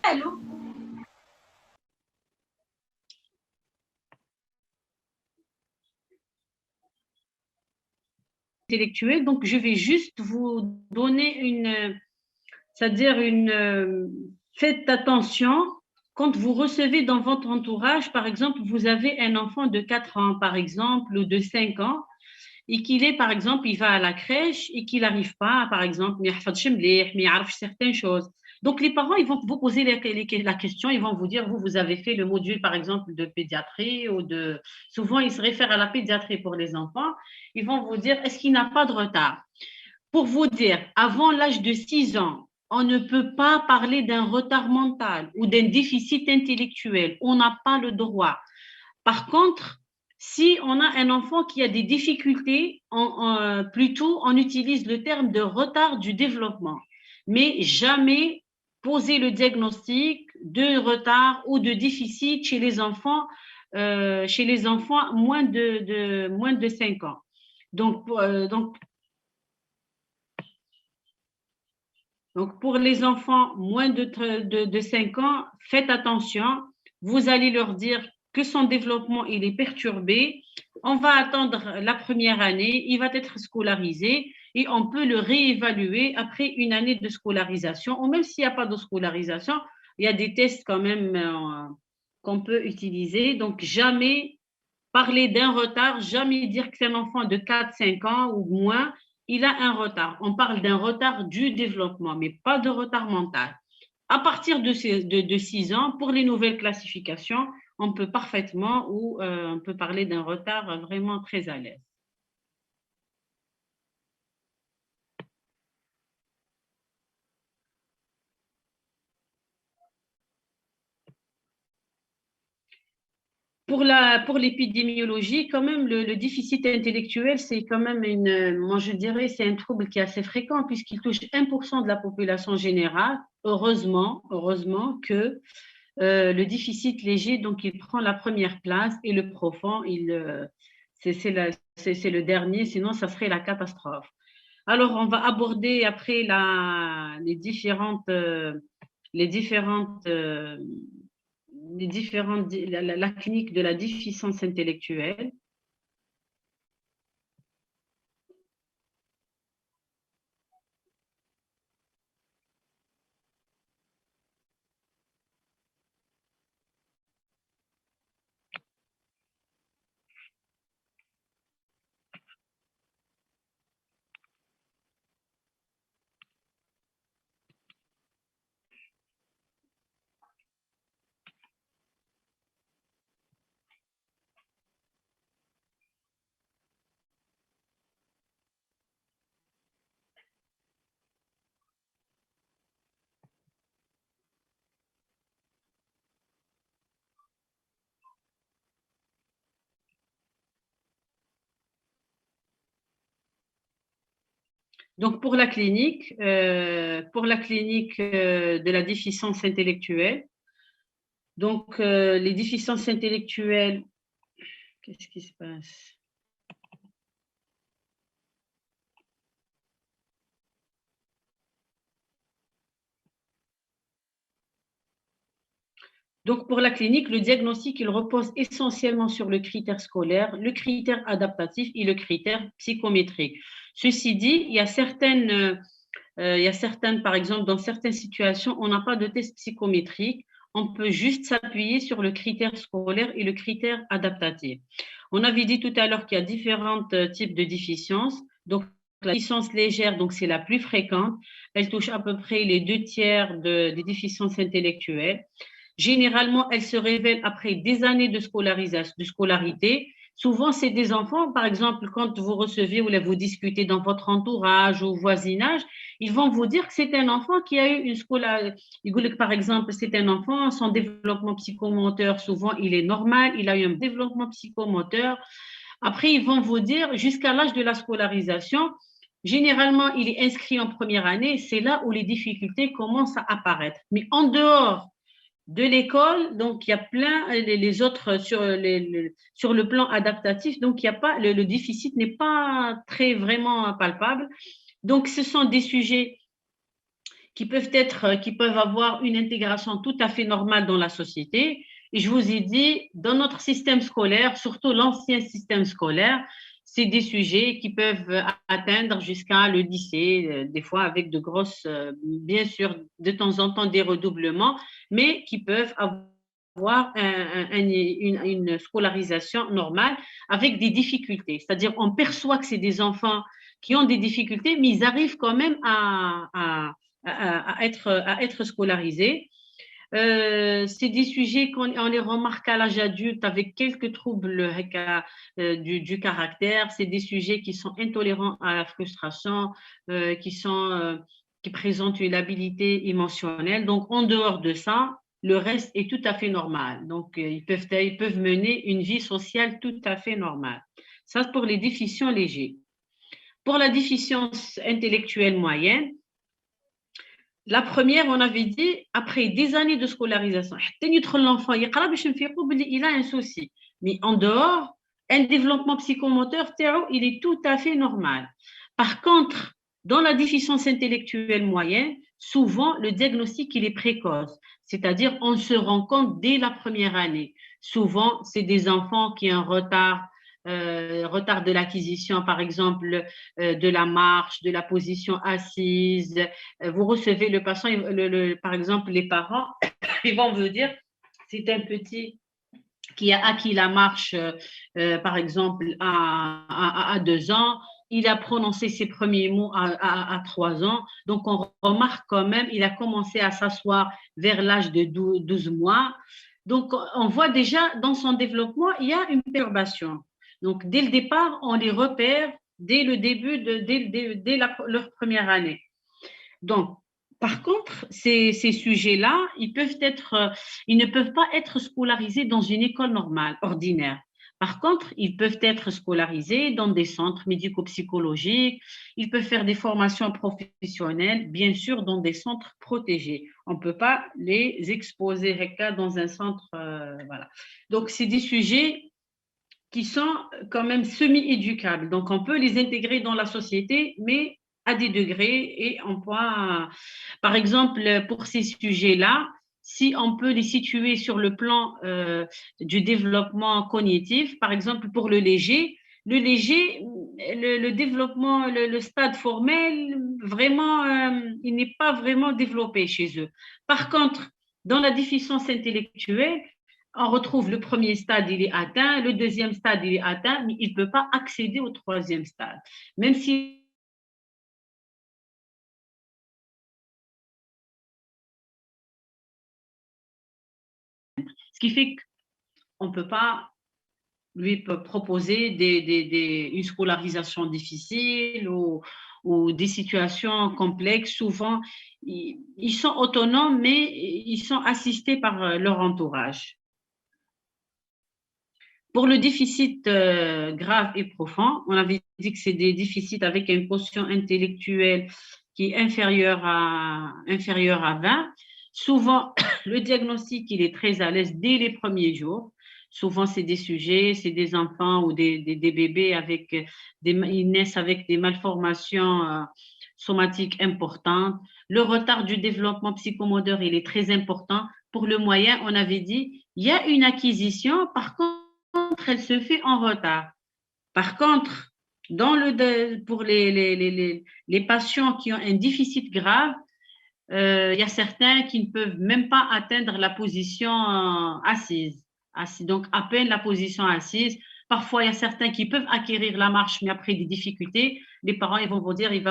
Allô? Intellectuelle. Donc, je vais juste vous donner c'est-à-dire faites attention quand vous recevez dans votre entourage, par exemple, vous avez un enfant de 4 ans, par exemple, ou de 5 ans, et qu'il est, par exemple, il va à la crèche et qu'il n'arrive pas, par exemple, mais il certaines choses. Donc, les parents, ils vont vous poser la question, ils vont vous dire, vous avez fait le module, par exemple, de pédiatrie ou de... Souvent, ils se réfèrent à la pédiatrie pour les enfants. Ils vont vous dire, est-ce qu'il n'a pas de retard? Pour vous dire, avant l'âge de 6 ans, on ne peut pas parler d'un retard mental ou d'un déficit intellectuel. On n'a pas le droit. Par contre, si on a un enfant qui a des difficultés, plutôt on utilise le terme de retard du développement, mais jamais poser le diagnostic de retard ou de déficit chez les enfants moins de 5 ans. Donc, pour les enfants moins de 5 ans, faites attention. Vous allez leur dire que son développement il est perturbé. On va attendre la première année, il va être scolarisé et on peut le réévaluer après une année de scolarisation. Ou même s'il n'y a pas de scolarisation, il y a des tests quand même qu'on peut utiliser. Donc, jamais parler d'un retard, jamais dire que c'est un enfant de 4, 5 ans ou moins, il a un retard. On parle d'un retard du développement, mais pas de retard mental. À partir de 6 ans, pour les nouvelles classifications, on peut parfaitement ou on peut parler d'un retard vraiment très à l'aise. Pour l'épidémiologie, quand même, le déficit intellectuel, c'est quand même moi je dirais, c'est un trouble qui est assez fréquent puisqu'il touche 1% de la population générale. Heureusement que le déficit léger, donc il prend la première place et le profond, c'est le dernier, sinon ça serait la catastrophe. Alors, on va aborder après les différentes la clinique de la déficience intellectuelle. Donc, pour la clinique de la déficience intellectuelle, donc les déficiences intellectuelles, qu'est-ce qui se passe? Donc, pour la clinique, le diagnostic, il repose essentiellement sur le critère scolaire, le critère adaptatif et le critère psychométrique. Ceci dit, il y a certaines, par exemple, dans certaines situations, on n'a pas de test psychométrique. On peut juste s'appuyer sur le critère scolaire et le critère adaptatif. On avait dit tout à l'heure qu'il y a différents types de déficiences. Donc, la déficience légère, donc c'est la plus fréquente. Elle touche à peu près les 2 tiers des déficiences intellectuelles. Généralement, elle se révèle après des années de scolarité. Souvent, c'est des enfants, par exemple, quand vous recevez ou là, vous discutez dans votre entourage ou voisinage, ils vont vous dire que c'est un enfant qui a eu une scolarité. Par exemple, c'est un enfant, son développement psychomoteur, souvent, il est normal, il a eu un développement psychomoteur. Après, ils vont vous dire, jusqu'à l'âge de la scolarisation, généralement, il est inscrit en première année, c'est là où les difficultés commencent à apparaître. Mais en dehors de l'école, donc il y a plein les autres sur le plan adaptatif, donc il y a pas le déficit n'est pas très vraiment palpable. Donc ce sont des sujets qui peuvent avoir une intégration tout à fait normale dans la société. Et je vous ai dit, dans notre système scolaire, surtout l'ancien système scolaire, c'est des sujets qui peuvent atteindre jusqu'à le lycée, des fois avec de grosses, bien sûr, de temps en temps des redoublements, mais qui peuvent avoir une scolarisation normale avec des difficultés. C'est-à-dire, on perçoit que c'est des enfants qui ont des difficultés, mais ils arrivent quand même à être scolarisés. C'est des sujets qu'on les remarque à l'âge adulte avec quelques troubles du caractère. C'est des sujets qui sont intolérants à la frustration, qui présentent une habilité émotionnelle. Donc, en dehors de ça, le reste est tout à fait normal. Donc, ils peuvent mener une vie sociale tout à fait normale. Ça, c'est pour les déficients légers. Pour la déficience intellectuelle moyenne, la première, on avait dit, après des années de scolarisation, l'enfant il a un souci. Mais en dehors, un développement psychomoteur, il est tout à fait normal. Par contre, dans la déficience intellectuelle moyenne, souvent, le diagnostic, il est précoce. C'est-à-dire, on se rend compte dès la première année. Souvent, c'est des enfants qui ont un retard de l'acquisition, par exemple, de la marche, de la position assise. Vous recevez le patient, par exemple, les parents, ils vont vous dire, c'est un petit qui a acquis la marche, par exemple, à 2 ans. Il a prononcé ses premiers mots à 3 ans. Donc, on remarque quand même, il a commencé à s'asseoir vers l'âge de 12 mois. Donc, on voit déjà dans son développement, il y a une perturbation. Donc, dès le départ, on les repère dès le début, dès leur première année. Donc, par contre, ces sujets-là, ils ne peuvent pas être scolarisés dans une école normale, ordinaire. Par contre, ils peuvent être scolarisés dans des centres médico-psychologiques, ils peuvent faire des formations professionnelles, bien sûr, dans des centres protégés. On ne peut pas les exposer dans un centre. Voilà. Donc, c'est des sujets qui sont quand même semi-éducables. Donc, on peut les intégrer dans la société, mais à des degrés et on peut, par exemple, pour ces sujets-là, si on peut les situer sur le plan du développement cognitif, par exemple, pour le léger, le développement, le stade formel, vraiment, il n'est pas vraiment développé chez eux. Par contre, dans la déficience intellectuelle, on retrouve le premier stade, il est atteint, le deuxième stade, il est atteint, mais il ne peut pas accéder au troisième stade. Même si ce qui fait qu'on ne peut pas lui proposer une scolarisation difficile ou des situations complexes. Souvent, ils sont autonomes, mais ils sont assistés par leur entourage. Pour le déficit grave et profond, on avait dit que c'est des déficits avec un quotient intellectuel qui est inférieur à 20. Souvent, le diagnostic, il est très à l'aise dès les premiers jours. Souvent, c'est des sujets, c'est des enfants ou des bébés ils naissent avec des malformations somatiques importantes. Le retard du développement psychomoteur, il est très important. Pour le moyen, on avait dit, il y a une acquisition, par contre, elle se fait en retard. Par contre, pour les patients qui ont un déficit grave, il y a certains qui ne peuvent même pas atteindre la position assise. Donc, à peine la position assise. Parfois, il y a certains qui peuvent acquérir la marche, mais après des difficultés, les parents ils vont vous dire il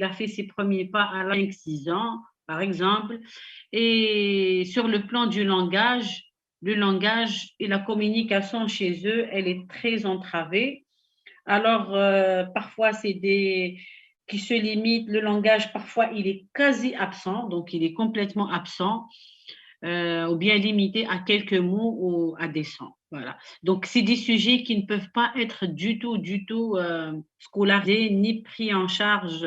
a fait ses premiers pas à 5-6 ans, par exemple. Et sur le plan du langage, le langage et la communication chez eux, elle est très entravée. Alors, parfois, c'est des qui se limitent. Le langage, parfois, il est quasi absent, donc il est complètement absent, ou bien limité à quelques mots ou à des sons. Voilà. Donc, c'est des sujets qui ne peuvent pas être du tout scolarisés ni pris en charge.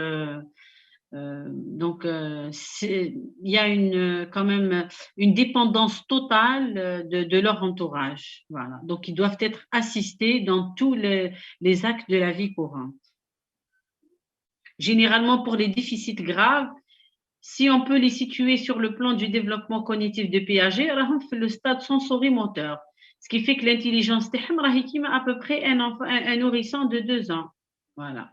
Donc, il y a quand même une dépendance totale de leur entourage. Voilà. Donc, ils doivent être assistés dans tous les actes de la vie courante. Généralement, pour les déficits graves, si on peut les situer sur le plan du développement cognitif de Piaget, راهم في le stade sensorimoteur. Ce qui fait que l'intelligence تاعهم راهي كيما à peu près un nourrisson de 2 ans. Voilà.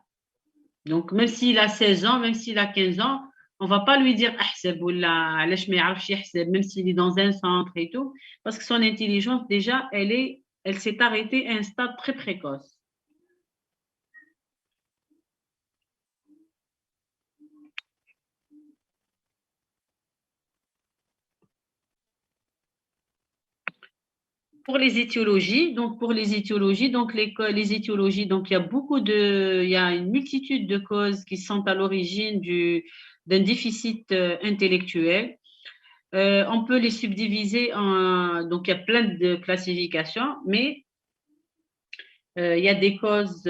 Donc, même s'il a 16 ans, même s'il a 15 ans, on ne va pas lui dire احسب ولا علاش ما يعرفش يحسب, même s'il est dans un centre et tout, parce que son intelligence, déjà, elle s'est arrêtée à un stade très précoce. Pour les étiologies, les étiologies, donc il y a une multitude de causes qui sont à l'origine d'un déficit intellectuel. On peut les subdiviser donc il y a plein de classifications, mais il y a des causes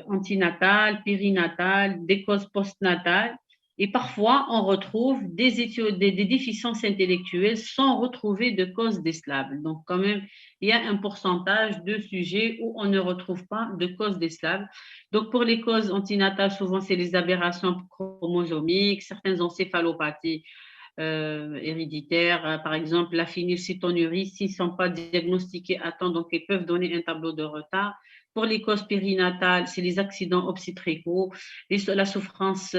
antinatales, périnatales, des causes postnatales. Et parfois, on retrouve des déficiences intellectuelles sans retrouver de cause décelable. Donc, quand même, il y a un pourcentage de sujets où on ne retrouve pas de cause décelable. Donc, pour les causes antinatales, souvent, c'est les aberrations chromosomiques, certaines encéphalopathies héréditaires, par exemple, la phénylcétonurie, s'ils ne sont pas diagnostiqués à temps, donc ils peuvent donner un tableau de retard. Pour les causes périnatales, c'est les accidents obstétricaux, la souffrance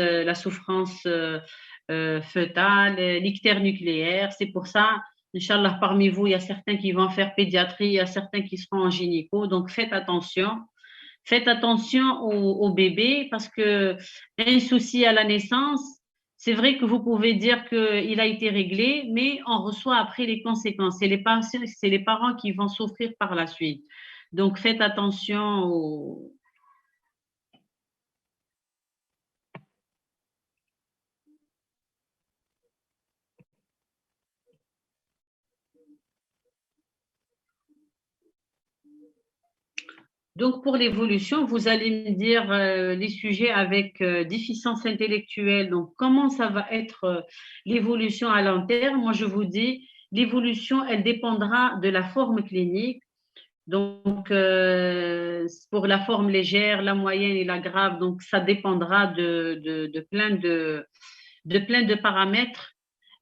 fœtale, l'ictère nucléaire. C'est pour ça, Inch'Allah, parmi vous, il y a certains qui vont faire pédiatrie, il y a certains qui seront en gynéco. Donc, faites attention. Faites attention aux bébés parce que un souci à la naissance, c'est vrai que vous pouvez dire qu'il a été réglé, mais on reçoit après les conséquences. C'est les parents qui vont souffrir par la suite. Donc, faites attention aux... Donc, pour l'évolution, vous allez me dire les sujets avec déficience intellectuelle. Donc, comment ça va être l'évolution à long terme? Moi, je vous dis, l'évolution, elle dépendra de la forme clinique. Donc, pour la forme légère, la moyenne et la grave, donc ça dépendra de plein de paramètres.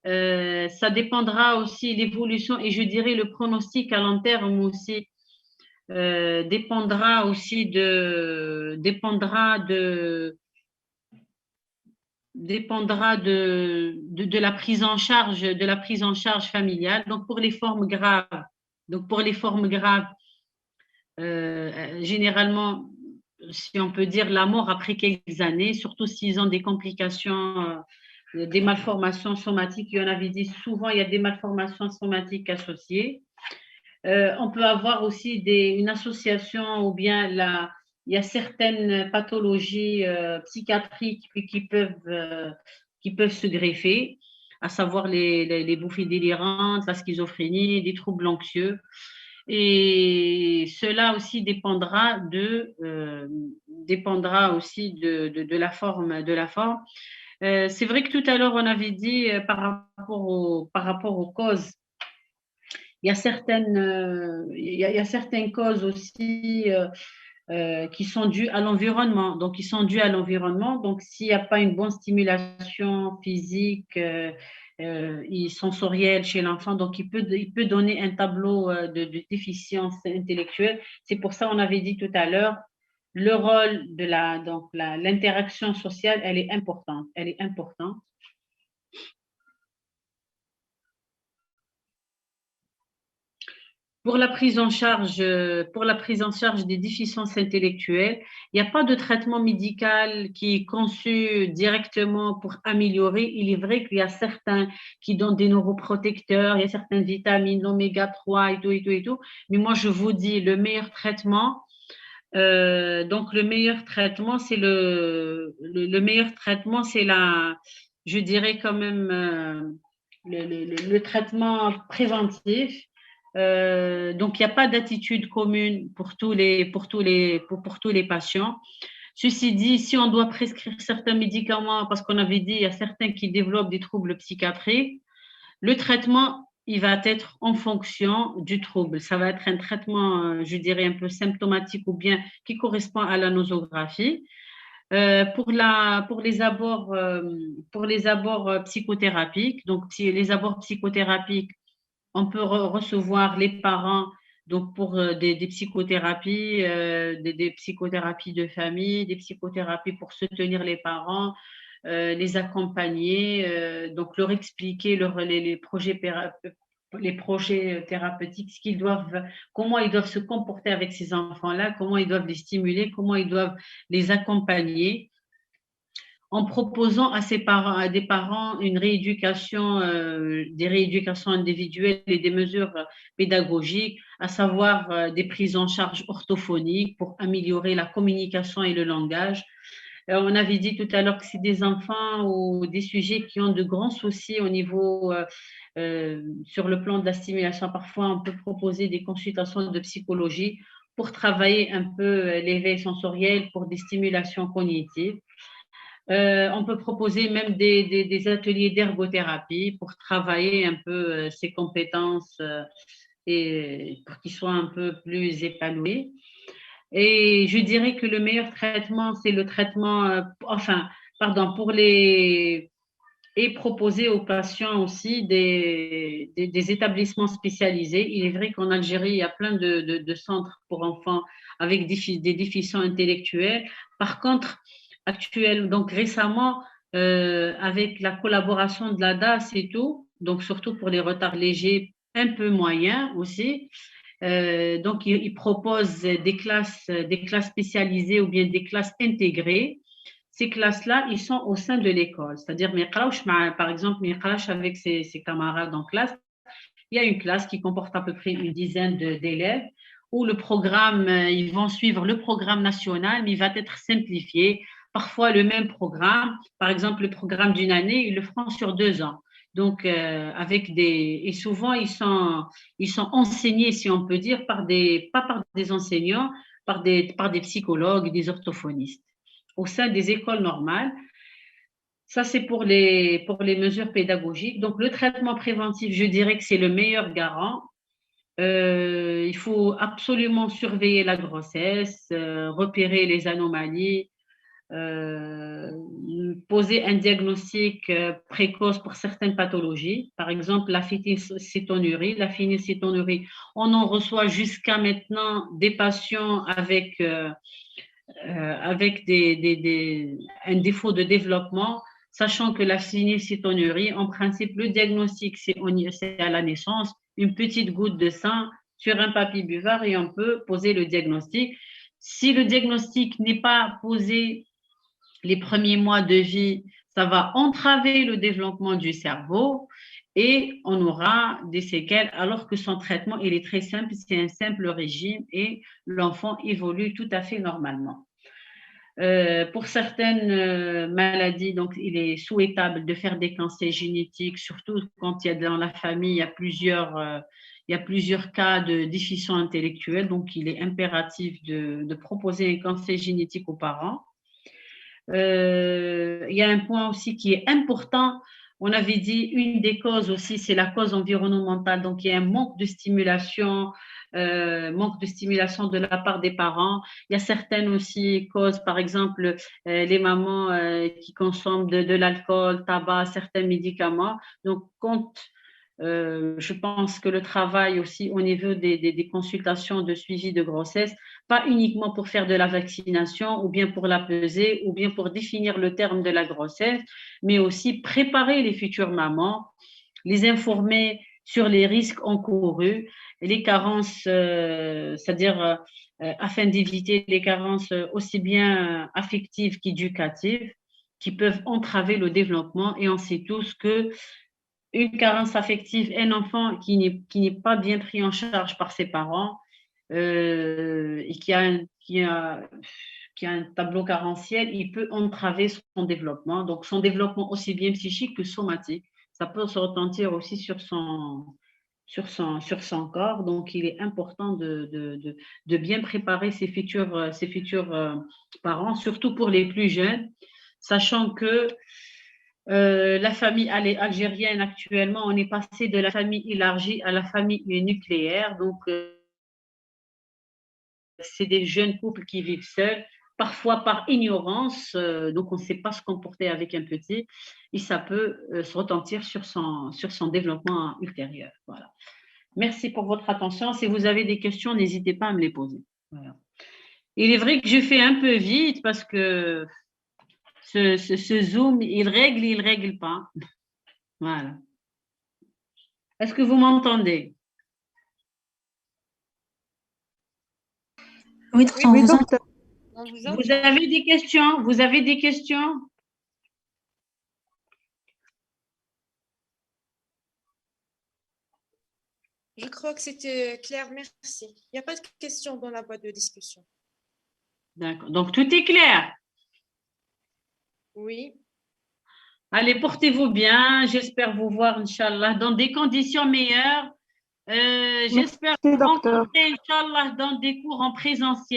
Ça dépendra aussi l'évolution et je dirais le pronostic à long terme aussi dépendra aussi de la prise en charge familiale. Donc pour les formes graves, généralement, si on peut dire la mort après quelques années, surtout s'ils ont des complications, des malformations somatiques. Il y en avait dit souvent, il y a des malformations somatiques associées. On peut avoir aussi une association ou bien il y a certaines pathologies psychiatriques qui peuvent se greffer, à savoir les bouffées délirantes, la schizophrénie, des troubles anxieux. Et cela aussi dépendra aussi de la forme. C'est vrai que tout à l'heure, on avait dit par rapport aux causes, il y a certaines causes aussi qui sont dues à l'environnement. Donc, ils sont dus à l'environnement. Donc, s'il n'y a pas une bonne stimulation physique et sensorielle chez l'enfant, donc il peut donner un tableau de déficience intellectuelle. C'est pour ça qu'on avait dit tout à l'heure, le rôle de l'interaction sociale, elle est importante. Elle est importante. Pour la prise en charge des déficiences intellectuelles, il n'y a pas de traitement médical qui est conçu directement pour améliorer. Il est vrai qu'il y a certains qui donnent des neuroprotecteurs, il y a certaines vitamines, l'oméga 3 et tout, et tout, et tout. Mais moi, je vous dis, le meilleur traitement, c'est le meilleur traitement, c'est je dirais quand même, le traitement préventif. Donc, il n'y a pas d'attitude commune pour tous les patients. Ceci dit, si on doit prescrire certains médicaments, parce qu'on avait dit, il y a certains qui développent des troubles psychiatriques, le traitement, il va être en fonction du trouble. Ça va être un traitement, je dirais, un peu symptomatique ou bien qui correspond à la nosographie. Pour les abords psychothérapiques, donc les abords psychothérapiques, on peut recevoir les parents donc pour des psychothérapies, des psychothérapies de famille, des psychothérapies pour soutenir les parents, les accompagner, donc leur expliquer les projets thérapeutiques, comment ils doivent se comporter avec ces enfants-là, comment ils doivent les stimuler, comment ils doivent les accompagner en proposant à des parents une rééducation, des rééducations individuelles et des mesures pédagogiques, à savoir des prises en charge orthophoniques pour améliorer la communication et le langage. On avait dit tout à l'heure que c'est des enfants ou des sujets qui ont de grands soucis au niveau, sur le plan de la stimulation. Parfois, on peut proposer des consultations de psychologie pour travailler un peu l'éveil sensoriel, pour des stimulations cognitives. On peut proposer même des ateliers d'ergothérapie pour travailler un peu ses compétences et pour qu'ils soient un peu plus épanouis. Et je dirais que le meilleur traitement, c'est le traitement, pour et proposer aux patients aussi des établissements spécialisés. Il est vrai qu'en Algérie, il y a plein de centres pour enfants avec des déficients intellectuels. Par contre, donc récemment, avec la collaboration de la DAS et tout, donc surtout pour les retards légers, un peu moyens aussi, donc ils proposent des classes spécialisées ou bien des classes intégrées. Ces classes-là, ils sont au sein de l'école. C'est-à-dire, par exemple, avec ses camarades en classe, il y a une classe qui comporte à peu près une dizaine d'élèves où le programme, ils vont suivre le programme national, mais il va être simplifié. Parfois, le même programme, par exemple, le programme d'une année, ils le feront sur 2 ans. Donc, et souvent, ils sont enseignés, si on peut dire, pas par des enseignants, par des psychologues, des orthophonistes, au sein des écoles normales. Ça, c'est pour les mesures pédagogiques. Donc, le traitement préventif, je dirais que c'est le meilleur garant. Il faut absolument surveiller la grossesse, repérer les anomalies, euh, poser un diagnostic précoce pour certaines pathologies. Par exemple, la phénylcétonurie. La phénylcétonurie, on en reçoit jusqu'à maintenant des patients avec un défaut de développement, sachant que la phénylcétonurie, en principe, le diagnostic, c'est à la naissance, une petite goutte de sang sur un papier buvard et on peut poser le diagnostic. Si le diagnostic n'est pas posé les premiers mois de vie, ça va entraver le développement du cerveau et on aura des séquelles, alors que son traitement, il est très simple, c'est un simple régime et l'enfant évolue tout à fait normalement. Pour certaines maladies, donc il est souhaitable de faire des cancers génétiques, surtout quand il y a dans la famille, il y a plusieurs cas de déficience intellectuelle, donc il est impératif de proposer un cancer génétique aux parents. Il y a un point aussi qui est important. On avait dit une des causes aussi, c'est la cause environnementale. Donc, il y a un manque de stimulation de la part des parents. Il y a certaines aussi causes, par exemple, les mamans qui consomment de l'alcool, tabac, certains médicaments. Donc, je pense que le travail aussi au niveau des consultations de suivi de grossesse, pas uniquement pour faire de la vaccination ou bien pour la peser ou bien pour définir le terme de la grossesse, mais aussi préparer les futures mamans, les informer sur les risques encourus, les carences, c'est-à-dire afin d'éviter les carences aussi bien affectives qu'éducatives qui peuvent entraver le développement. Et on sait tous que une carence affective, un enfant qui n'est pas bien pris en charge par ses parents et qui a un tableau carentiel, il peut entraver son développement. Donc, son développement aussi bien psychique que somatique. Ça peut se retentir aussi sur son corps. Donc, il est important de bien préparer ses futurs parents, surtout pour les plus jeunes, sachant que la famille algérienne actuellement, on est passé de la famille élargie à la famille nucléaire. Donc, c'est des jeunes couples qui vivent seuls, parfois par ignorance, donc on ne sait pas se comporter avec un petit, et ça peut se retentir sur son développement ultérieur. Voilà. Merci pour votre attention. Si vous avez des questions, n'hésitez pas à me les poser. Voilà. Il est vrai que je fais un peu vite parce que ce Zoom, il règle pas. Voilà. Est-ce que vous m'entendez? Oui, docteur, on vous entend. Vous avez des questions? Vous avez des questions? Je crois que c'était clair, merci. Il n'y a pas de questions dans la boîte de discussion. D'accord. Donc, tout est clair. Oui. Allez, portez-vous bien. J'espère vous voir, Inch'Allah, dans des conditions meilleures. J'espère vous rencontrer, Inch'Allah, dans des cours en présentiel.